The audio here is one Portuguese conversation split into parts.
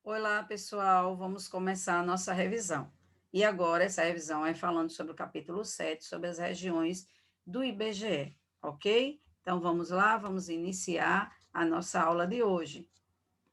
Olá, pessoal. Vamos começar a nossa revisão. E agora, essa revisão é falando sobre o capítulo 7, sobre as regiões do IBGE, ok? Então, vamos lá, vamos iniciar a nossa aula de hoje.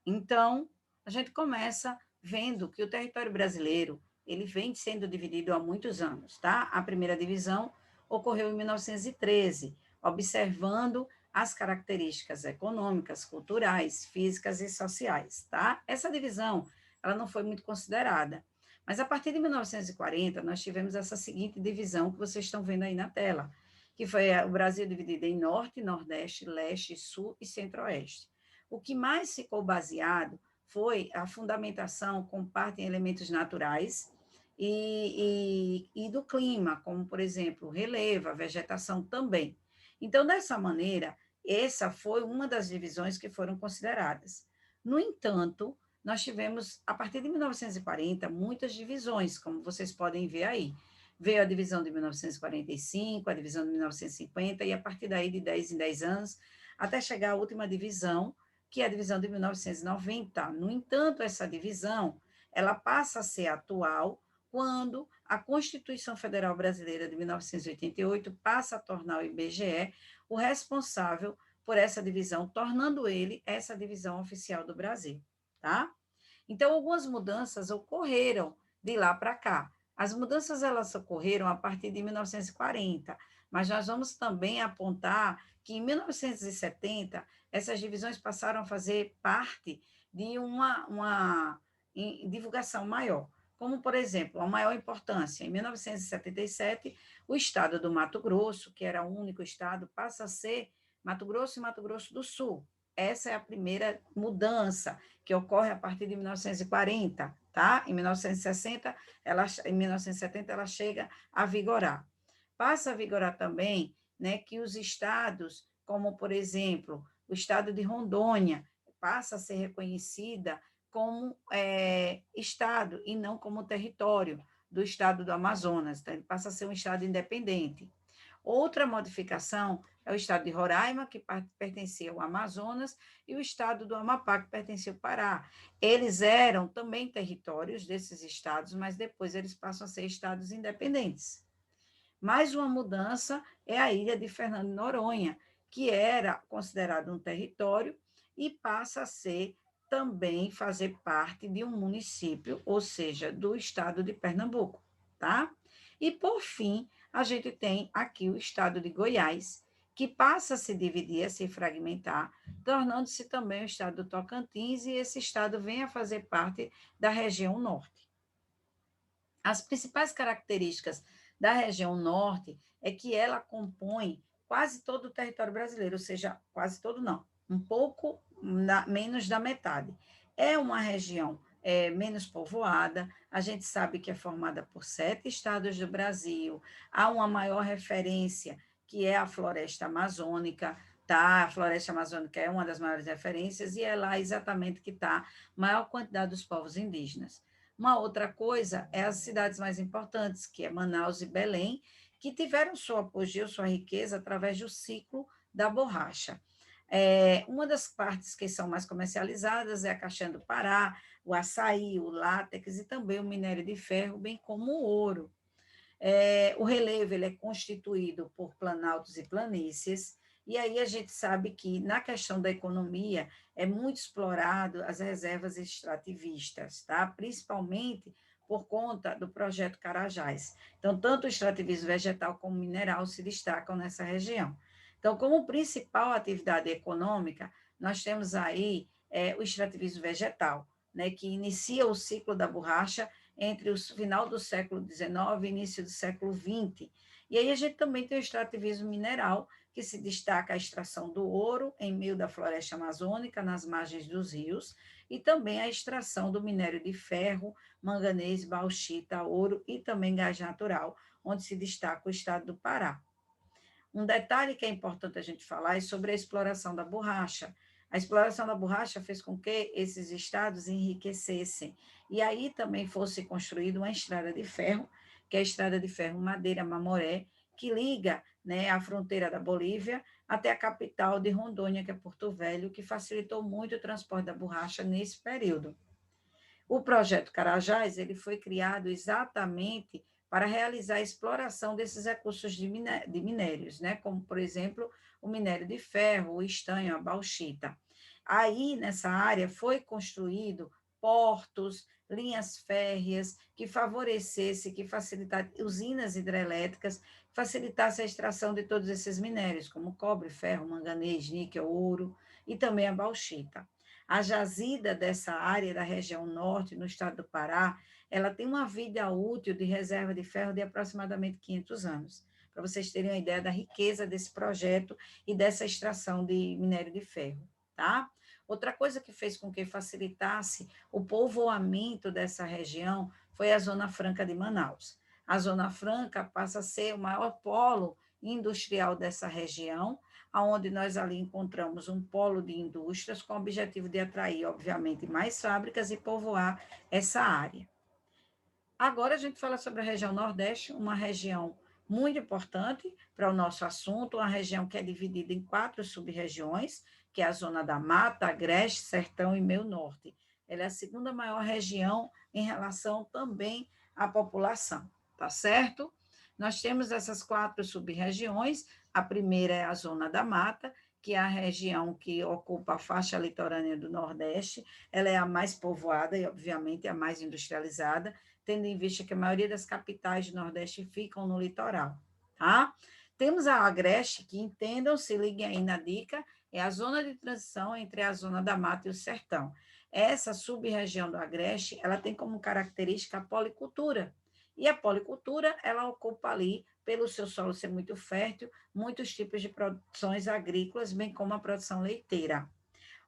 Então, a gente começa vendo que o território brasileiro, ele vem sendo dividido há muitos anos, tá? A primeira divisão ocorreu em 1913, observando as características econômicas, culturais, físicas e sociais, tá? Essa divisão, ela não foi muito considerada, mas a partir de 1940, nós tivemos essa seguinte divisão que vocês estão vendo aí na tela, que foi o Brasil dividido em Norte, Nordeste, Leste, Sul e Centro-Oeste. O que mais ficou baseado foi a fundamentação com parte em elementos naturais e do clima, como, por exemplo, o relevo, a vegetação também. Então, dessa maneira, essa foi uma das divisões que foram consideradas. No entanto, nós tivemos, a partir de 1940, muitas divisões, como vocês podem ver aí. Veio a divisão de 1945, a divisão de 1950, e a partir daí, de 10 em 10 anos, até chegar à última divisão, que é a divisão de 1990. No entanto, essa divisão, ela passa a ser atual quando a Constituição Federal Brasileira de 1988 passa a tornar o IBGE o responsável por essa divisão, tornando ele essa divisão oficial do Brasil, tá? Então, algumas mudanças ocorreram de lá para cá. As mudanças elas ocorreram a partir de 1940, mas nós vamos também apontar que em 1970 essas divisões passaram a fazer parte de uma divulgação maior. Como, por exemplo, a maior importância, em 1977, o estado do Mato Grosso, que era o único estado, passa a ser Mato Grosso e Mato Grosso do Sul. Essa é a primeira mudança que ocorre a partir de 1940, tá? Em 1960, em 1970, ela chega a vigorar. Passa a vigorar também, né, que os estados, como, por exemplo, o estado de Rondônia, passa a ser reconhecida como estado e não como território do estado do Amazonas, então ele passa a ser um estado independente. Outra modificação é o estado de Roraima, que pertencia ao Amazonas, e o estado do Amapá, que pertencia ao Pará. Eles eram também territórios desses estados, mas depois eles passam a ser estados independentes. Mais uma mudança é a ilha de Fernando de Noronha, que era considerado um território e passa a ser também fazer parte de um município, ou seja, do estado de Pernambuco, tá? E por fim, a gente tem aqui o estado de Goiás, que passa a se dividir, a se fragmentar, tornando-se também o estado do Tocantins, e esse estado vem a fazer parte da região norte. As principais características da região norte é que ela compõe quase todo o território brasileiro, ou seja, quase todo não, um pouco menos da metade. É uma região menos povoada, a gente sabe que é formada por 7 estados do Brasil, há uma maior referência, que é a floresta amazônica, tá? A floresta amazônica é uma das maiores referências, e é lá exatamente que está a maior quantidade dos povos indígenas. Uma outra coisa é as cidades mais importantes, que é Manaus e Belém, que tiveram seu apogeu, sua riqueza, através do ciclo da borracha. Uma das partes que são mais comercializadas é a caixã do Pará, o açaí, o látex e também o minério de ferro, bem como o ouro. O relevo ele é constituído por planaltos e planícies, e aí a gente sabe que, na questão da economia, é muito explorado as reservas extrativistas, tá? Principalmente por conta do projeto Carajás. Então, tanto o extrativismo vegetal como mineral se destacam nessa região. Então, como principal atividade econômica, nós temos aí o extrativismo vegetal, né, que inicia o ciclo da borracha entre o final do século XIX e início do século XX. E aí a gente também tem o extrativismo mineral, que se destaca a extração do ouro em meio da floresta amazônica, nas margens dos rios, e também a extração do minério de ferro, manganês, bauxita, ouro e também gás natural, onde se destaca o estado do Pará. Um detalhe que é importante a gente falar é sobre a exploração da borracha. A exploração da borracha fez com que esses estados enriquecessem. E aí também fosse construída uma estrada de ferro, que é a estrada de ferro Madeira-Mamoré, que liga, né, a fronteira da Bolívia até a capital de Rondônia, que é Porto Velho, que facilitou muito o transporte da borracha nesse período. O projeto Carajás, ele foi criado exatamente para realizar a exploração desses recursos de minérios, né? Como, por exemplo, o minério de ferro, o estanho, a bauxita. Aí, nessa área, foi construído portos, linhas férreas, que favorecesse, que facilitasse usinas hidrelétricas, facilitasse a extração de todos esses minérios, como cobre, ferro, manganês, níquel, ouro e também a bauxita. A jazida dessa área da região norte, no estado do Pará, ela tem uma vida útil de reserva de ferro de aproximadamente 500 anos, para vocês terem uma ideia da riqueza desse projeto e dessa extração de minério de ferro, tá? Outra coisa que fez com que facilitasse o povoamento dessa região foi a Zona Franca de Manaus. A Zona Franca passa a ser o maior polo industrial dessa região, aonde nós ali encontramos um polo de indústrias com o objetivo de atrair, obviamente, mais fábricas e povoar essa área. Agora a gente fala sobre a região Nordeste, uma região muito importante para o nosso assunto, uma região que é dividida em 4 sub-regiões, que é a Zona da Mata, Agreste, Sertão e Meio Norte. Ela é a segunda maior região em relação também à população, tá certo? Nós temos essas 4 sub-regiões. A primeira é a Zona da Mata, que é a região que ocupa a faixa litorânea do Nordeste. Ela é a mais povoada e, obviamente, a mais industrializada, tendo em vista que a maioria das capitais do Nordeste ficam no litoral, tá? Temos a Agreste, que entendam, se liguem aí na dica, é a zona de transição entre a zona da mata e o sertão. Essa sub-região do Agreste, ela tem como característica a policultura, e a policultura, ela ocupa ali, pelo seu solo ser muito fértil, muitos tipos de produções agrícolas, bem como a produção leiteira.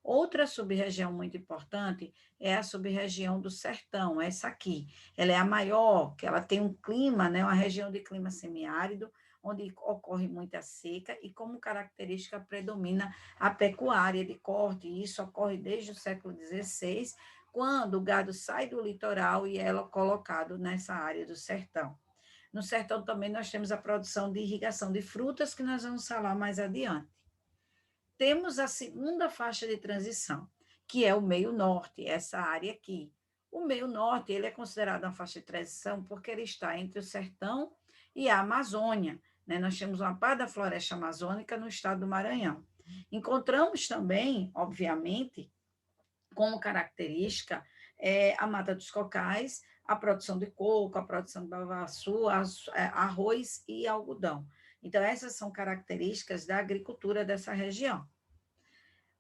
Outra sub-região muito importante é a sub-região do Sertão, essa aqui. Ela é a maior, que ela tem um clima, né, uma região de clima semiárido, onde ocorre muita seca e como característica predomina a pecuária de corte. E isso ocorre desde o século XVI, quando o gado sai do litoral e é colocado nessa área do sertão. No sertão também nós temos a produção de irrigação de frutas, que nós vamos falar mais adiante. Temos a segunda faixa de transição, que é o meio norte, essa área aqui. O meio norte, ele é considerado uma faixa de transição porque ele está entre o sertão e a Amazônia, né? Nós temos uma parte da floresta amazônica no estado do Maranhão. Encontramos também, obviamente, como característica, a mata dos cocais, a produção de coco, a produção de bavaçu, arroz e algodão. Então, essas são características da agricultura dessa região.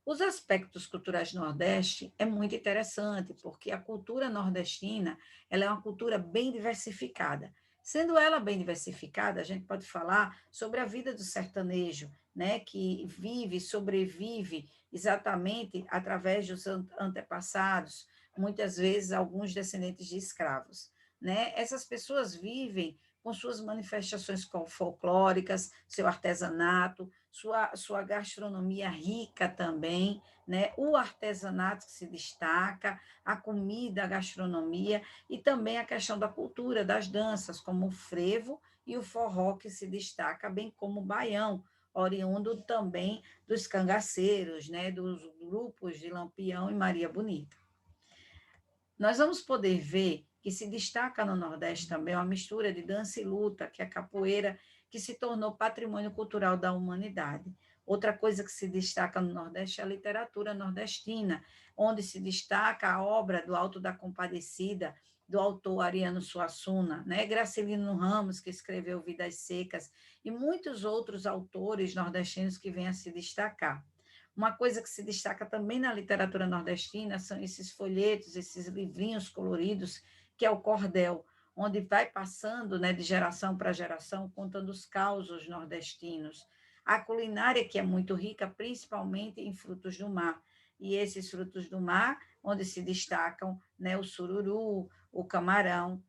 Os aspectos culturais do Nordeste é muito interessante, porque a cultura nordestina ela é uma cultura bem diversificada. Sendo ela bem diversificada, a gente pode falar sobre a vida do sertanejo, né, que vive, sobrevive exatamente através dos antepassados, muitas vezes alguns descendentes de escravos. Né? Essas pessoas vivem com suas manifestações folclóricas, seu artesanato, sua gastronomia rica também, né? O artesanato que se destaca, a comida, a gastronomia e também a questão da cultura, das danças, como o frevo e o forró que se destaca, bem como o baião, oriundo também dos cangaceiros, né? Dos grupos de Lampião e Maria Bonita. Nós vamos poder ver que se destaca no Nordeste também uma mistura de dança e luta, que é a capoeira, que se tornou patrimônio cultural da humanidade. Outra coisa que se destaca no Nordeste é a literatura nordestina, onde se destaca a obra do Alto da Compadecida, do autor Ariano Suassuna, né? Gracilino Ramos, que escreveu Vidas Secas, e muitos outros autores nordestinos que vêm a se destacar. Uma coisa que se destaca também na literatura nordestina são esses folhetos, esses livrinhos coloridos, que é o cordel, onde vai passando, né, de geração para geração, contando os causos nordestinos. A culinária, que é muito rica, principalmente em frutos do mar. E esses frutos do mar, onde se destacam, né, o sururu, o camarão.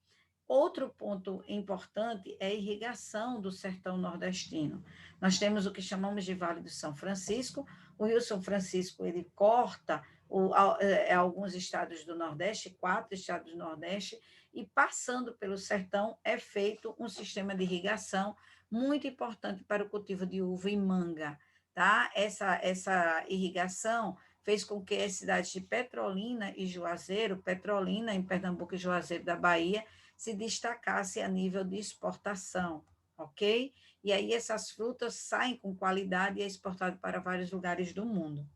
Outro ponto importante é a irrigação do sertão nordestino. Nós temos o que chamamos de Vale do São Francisco. O Rio São Francisco ele corta alguns estados do Nordeste, 4 estados do Nordeste, e passando pelo sertão é feito um sistema de irrigação muito importante para o cultivo de uva e manga. Tá? Essa irrigação fez com que as cidades de Petrolina e Juazeiro, Petrolina em Pernambuco e Juazeiro da Bahia, se destacassem a nível de exportação, ok? E aí essas frutas saem com qualidade e é exportado para vários lugares do mundo.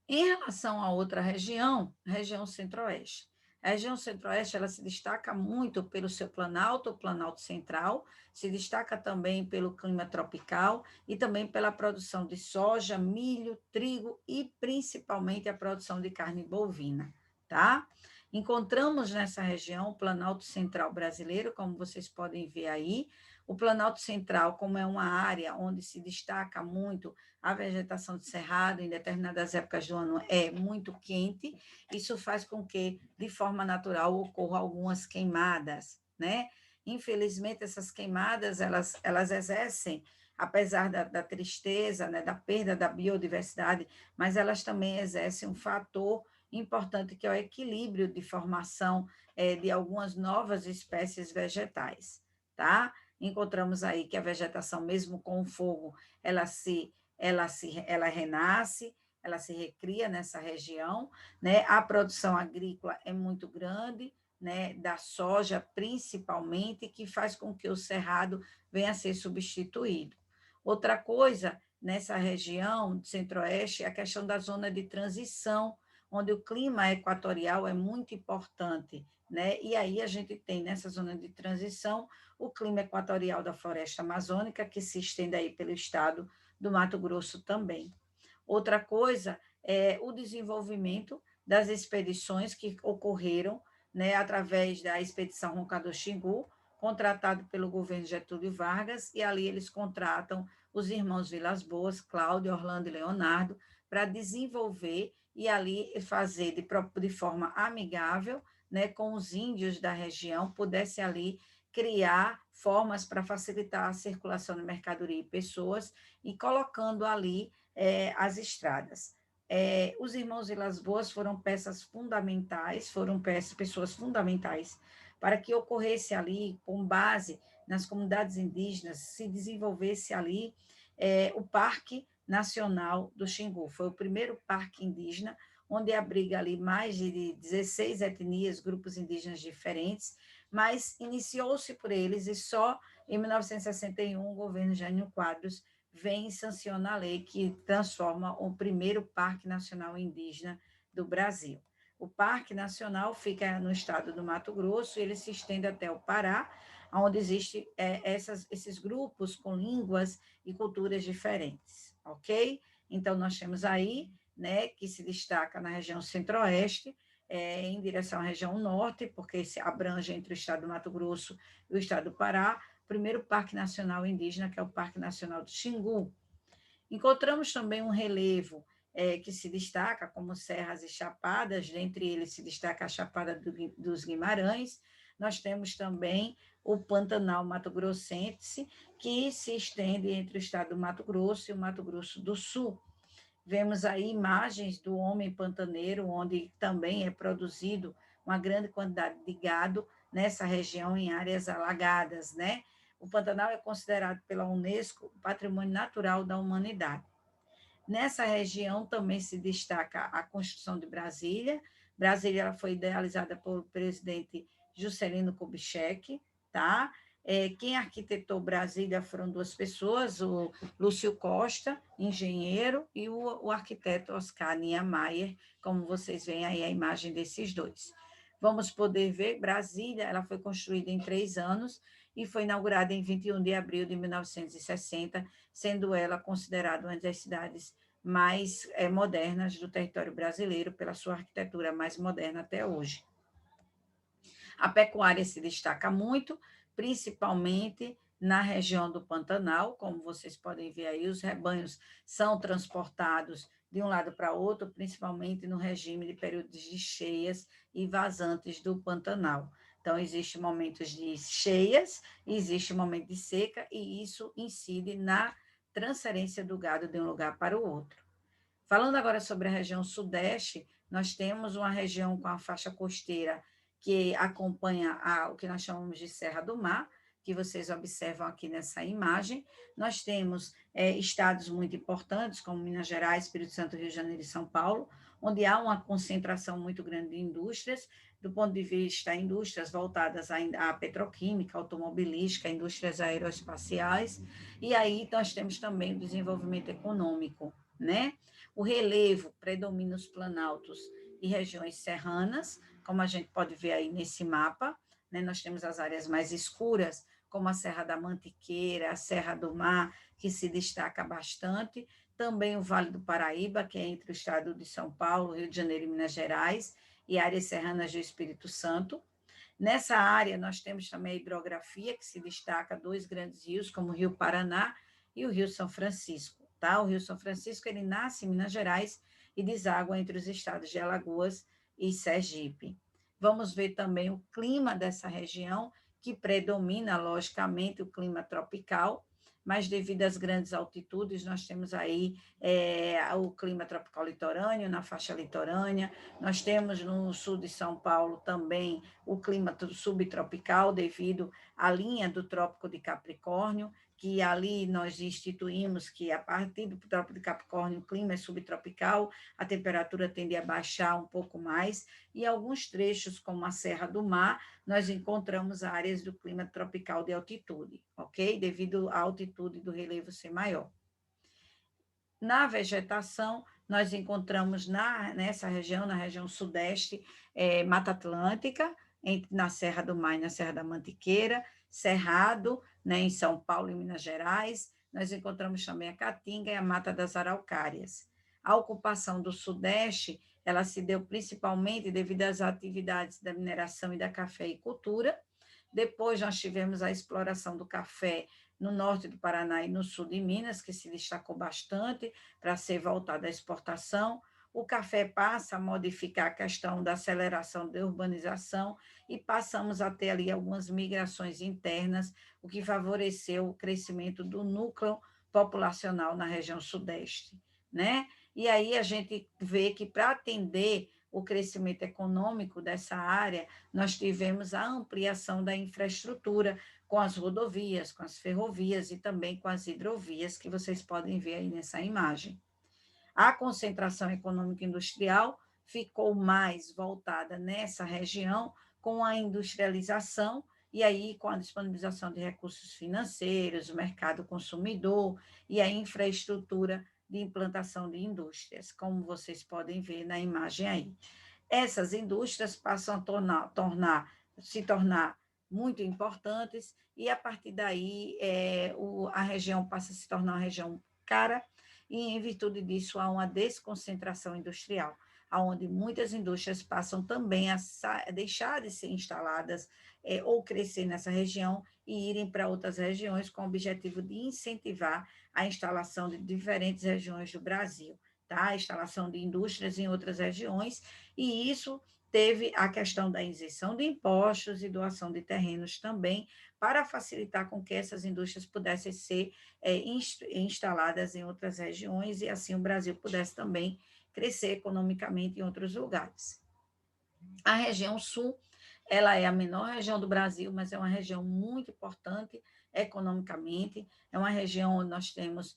Em relação a outra região, a região centro-oeste. A região centro-oeste ela se destaca muito pelo seu planalto, o planalto central, se destaca também pelo clima tropical e também pela produção de soja, milho, trigo e principalmente a produção de carne bovina, tá? Encontramos nessa região o Planalto Central brasileiro, como vocês podem ver aí. O Planalto Central, como é uma área onde se destaca muito a vegetação de cerrado, em determinadas épocas do ano é muito quente, isso faz com que, de forma natural, ocorram algumas queimadas, né? Infelizmente, essas queimadas, elas exercem, apesar da tristeza, né, da perda da biodiversidade, mas elas também exercem um fator importante, que é o equilíbrio de formação de algumas novas espécies vegetais, tá? Encontramos aí que a vegetação, mesmo com o fogo, ela renasce, ela se recria nessa região, né? A produção agrícola é muito grande, né? Da soja principalmente, que faz com que o cerrado venha a ser substituído. Outra coisa nessa região do centro-oeste é a questão da zona de transição, onde o clima equatorial é muito importante, né? E aí a gente tem nessa zona de transição o clima equatorial da floresta amazônica, que se estende aí pelo estado do Mato Grosso também. Outra coisa é o desenvolvimento das expedições que ocorreram, né, através da expedição Roncador Xingu, contratado pelo governo Getúlio Vargas, e ali eles contratam os irmãos Vilas Boas, Cláudio, Orlando e Leonardo, para desenvolver e ali fazer de forma amigável, né, com os índios da região, pudesse ali criar formas para facilitar a circulação de mercadoria e pessoas, e colocando ali as estradas. Os irmãos Vilas Boas foram peças fundamentais, pessoas fundamentais para que ocorresse ali, com base nas comunidades indígenas, se desenvolvesse ali o Parque Nacional do Xingu. Foi o primeiro parque indígena, onde abriga ali mais de 16 etnias, grupos indígenas diferentes, mas iniciou-se por eles e só em 1961 o governo Jânio Quadros vem sancionar a lei que transforma o primeiro Parque Nacional Indígena do Brasil. O Parque Nacional fica no estado do Mato Grosso e ele se estende até o Pará, onde existem esses grupos com línguas e culturas diferentes, ok? Então, nós temos aí, né, que se destaca na região centro-oeste, em direção à região norte, porque se abrange entre o estado do Mato Grosso e o estado do Pará, o primeiro Parque Nacional Indígena, que é o Parque Nacional do Xingu. Encontramos também um relevo que se destaca como serras e chapadas, dentre eles se destaca a Chapada dos Guimarães. Nós temos também o Pantanal Mato-Grossense, que se estende entre o estado do Mato Grosso e o Mato Grosso do Sul. Vemos aí imagens do homem pantaneiro, onde também é produzido uma grande quantidade de gado nessa região em áreas alagadas, né? O Pantanal é considerado pela Unesco Patrimônio Natural da Humanidade. Nessa região também se destaca a construção de Brasília. Brasília foi idealizada pelo presidente Juscelino Kubitschek, tá? Quem arquitetou Brasília foram duas pessoas, o Lúcio Costa, engenheiro, e o arquiteto Oscar Niemeyer, como vocês veem aí a imagem desses dois. Vamos poder ver, Brasília, ela foi construída em 3 anos e foi inaugurada em 21 de abril de 1960, sendo ela considerada uma das cidades mais modernas do território brasileiro, pela sua arquitetura mais moderna até hoje. A pecuária se destaca muito, principalmente na região do Pantanal, como vocês podem ver aí, os rebanhos são transportados de um lado para outro, principalmente no regime de períodos de cheias e vazantes do Pantanal. Então, existem momentos de cheias, existe momento de seca, e isso incide na transferência do gado de um lugar para o outro. Falando agora sobre a região sudeste, nós temos uma região com a faixa costeira que acompanha o que nós chamamos de Serra do Mar, que vocês observam aqui nessa imagem. Nós temos estados muito importantes, como Minas Gerais, Espírito Santo, Rio de Janeiro e São Paulo, onde há uma concentração muito grande de indústrias, do ponto de vista indústrias voltadas à petroquímica, automobilística, indústrias aeroespaciais, e aí nós temos também o desenvolvimento econômico, né? O relevo predomina os planaltos e regiões serranas, como a gente pode ver aí nesse mapa, né? Nós temos as áreas mais escuras, como a Serra da Mantiqueira, a Serra do Mar, que se destaca bastante, também o Vale do Paraíba, que é entre o estado de São Paulo, Rio de Janeiro e Minas Gerais, e áreas serranas do Espírito Santo. Nessa área, nós temos também a hidrografia, que se destaca dois grandes rios, como o Rio Paraná e o Rio São Francisco. Tá? O Rio São Francisco ele nasce em Minas Gerais e deságua entre os estados de Alagoas e Sergipe. Vamos ver também o clima dessa região, que predomina, logicamente, o clima tropical, mas devido às grandes altitudes, nós temos aí o clima tropical litorâneo, na faixa litorânea, nós temos no sul de São Paulo também o clima subtropical, devido à linha do Trópico de Capricórnio, que ali nós instituímos que a partir do Trópico de Capricórnio o clima é subtropical, a temperatura tende a baixar um pouco mais, e alguns trechos, como a Serra do Mar, nós encontramos áreas do clima tropical de altitude, ok? Devido à altitude do relevo ser maior. Na vegetação, nós encontramos nessa região, na região sudeste, Mata Atlântica, na Serra do Mar e na Serra da Mantiqueira, Cerrado, né, em São Paulo e Minas Gerais, nós encontramos também a Caatinga e a Mata das Araucárias. A ocupação do sudeste, ela se deu principalmente devido às atividades da mineração e da cafeicultura. Depois nós tivemos a exploração do café no norte do Paraná e no sul de Minas, que se destacou bastante para ser voltada à exportação. O café passa a modificar a questão da aceleração da urbanização e passamos a ter ali algumas migrações internas, o que favoreceu o crescimento do núcleo populacional na região sudeste, né? E aí a gente vê que para atender o crescimento econômico dessa área, nós tivemos a ampliação da infraestrutura com as rodovias, com as ferrovias e também com as hidrovias, que vocês podem ver aí nessa imagem. A concentração econômica industrial ficou mais voltada nessa região com a industrialização e aí com a disponibilização de recursos financeiros, o mercado consumidor e a infraestrutura de implantação de indústrias, como vocês podem ver na imagem aí. Essas indústrias passam a se tornar muito importantes e, a partir daí, a região passa a se tornar uma região cara e, em virtude disso, há uma desconcentração industrial, onde muitas indústrias passam também a deixar de ser instaladas ou crescer nessa região e irem para outras regiões com o objetivo de incentivar a instalação de diferentes regiões do Brasil, tá? A instalação de indústrias em outras regiões, e isso teve a questão da isenção de impostos e doação de terrenos também, para facilitar com que essas indústrias pudessem ser instaladas em outras regiões e assim o Brasil pudesse também crescer economicamente em outros lugares. A região sul, ela é a menor região do Brasil, mas é uma região muito importante economicamente, é uma região onde nós temos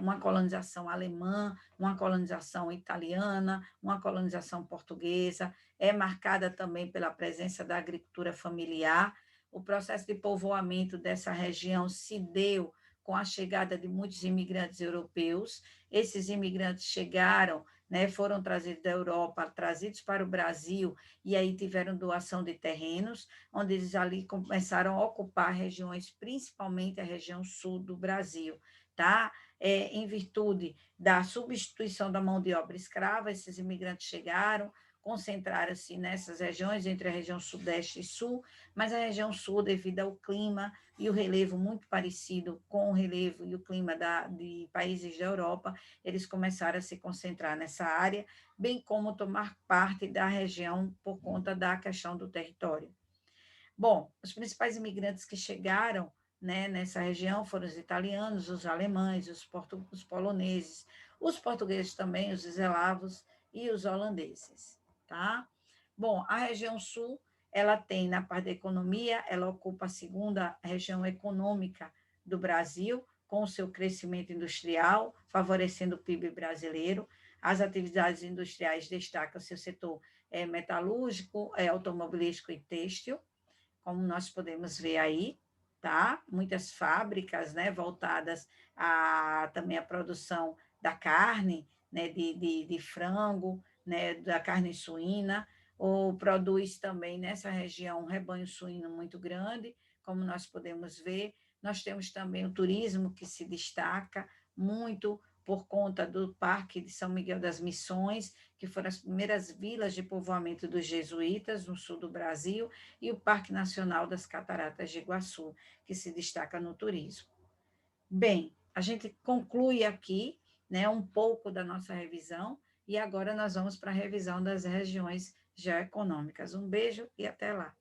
uma colonização alemã, uma colonização italiana, uma colonização portuguesa, é marcada também pela presença da agricultura familiar. O processo de povoamento dessa região se deu com a chegada de muitos imigrantes europeus. Esses imigrantes chegaram, né, foram trazidos da Europa, trazidos para o Brasil, e aí tiveram doação de terrenos, onde eles ali começaram a ocupar regiões, principalmente a região sul do Brasil, tá? Em virtude da substituição da mão de obra escrava, esses imigrantes chegaram, concentraram-se nessas regiões, entre a região sudeste e sul, mas a região sul, devido ao clima e o relevo muito parecido com o relevo e o clima de países da Europa, eles começaram a se concentrar nessa área, bem como tomar parte da região por conta da questão do território. Bom, os principais imigrantes que chegaram, né, nessa região foram os italianos, os alemães, os poloneses, os portugueses também, os eslavos e os holandeses, tá? Bom, a região sul, ela tem, na parte da economia, ela ocupa a segunda região econômica do Brasil, com o seu crescimento industrial, favorecendo o PIB brasileiro. As atividades industriais destacam seu setor metalúrgico, automobilístico e têxtil, como nós podemos ver aí, tá? Muitas fábricas, né, voltadas também à produção da carne, né, de frango, né, da carne suína, ou produz também nessa região um rebanho suíno muito grande, como nós podemos ver. Nós temos também o turismo que se destaca muito por conta do Parque de São Miguel das Missões, que foram as primeiras vilas de povoamento dos jesuítas no sul do Brasil, e o Parque Nacional das Cataratas de Iguaçu, que se destaca no turismo. Bem, a gente conclui aqui, né, um pouco da nossa revisão, e agora nós vamos para a revisão das regiões geoeconômicas. Um beijo e até lá.